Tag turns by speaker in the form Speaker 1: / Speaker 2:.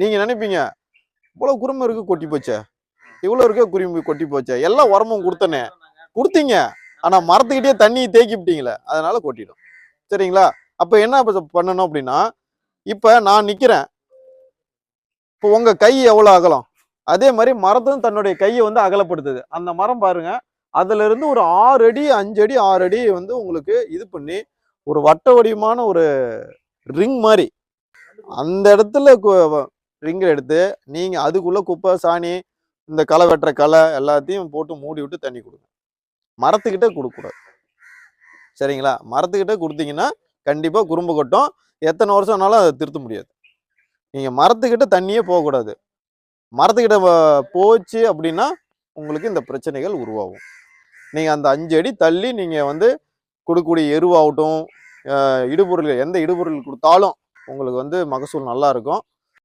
Speaker 1: நீங்க நினைப்பீங்க இவ்வளவு குரும்பு இருக்கு கொட்டி போச்சே, இவ்வளவு இருக்க குரும்பு கொட்டி போச்சே, எல்லாம் உரமும் கொடுத்தனே கொடுத்தீங்க, ஆனா மரத்துக்கிட்டே தண்ணி தேக்கிவிட்டீங்களே, அதனால கொட்டிடும். சரிங்களா? அப்ப என்ன பண்ணணும் அப்படின்னா, இப்ப நான் நிக்கிறேன், இப்போ உங்க கை எவ்வளவு அகலம், அதே மாதிரி மரத்தும் தன்னுடைய கையை வந்து அகலப்படுத்துது. அந்த மரம் பாருங்க, அதுல இருந்து ஒரு 6 அடி 5 அடி 6 அடி வந்து உங்களுக்கு இது பண்ணி ஒரு வட்ட வடிவமான ஒரு ரிங் மாதிரி அந்த இடத்துல ரிங் எடுத்து நீங்க அதுக்குள்ள குப்பை சாணி இந்த களை வெட்டுற களை எல்லாத்தையும் போட்டு மூடி விட்டு தண்ணி கொடுங்க. மரத்துக்கிட்ட கொடுக்கக்கூடாது. சரிங்களா? மரத்துக்கிட்ட கொடுத்தீங்கன்னா கண்டிப்பா குறும்பு கொட்டும். எத்தனை வருஷம் ஆனாலும் அதை திருத்த முடியாது. நீங்க மரத்துக்கிட்ட தண்ணியே போகக்கூடாது. மரத்துக்கிட்ட போச்சு அப்படின்னா உங்களுக்கு இந்த பிரச்சனைகள் உருவாகும். நீங்க அந்த 5 அடி தள்ளி நீங்க வந்து கொடுக்கக்கூடிய எருவாகட்டும், இடுபொருள் எந்த இடுபொருள் கொடுத்தாலும் உங்களுக்கு வந்து மகசூல் நல்லா இருக்கும்.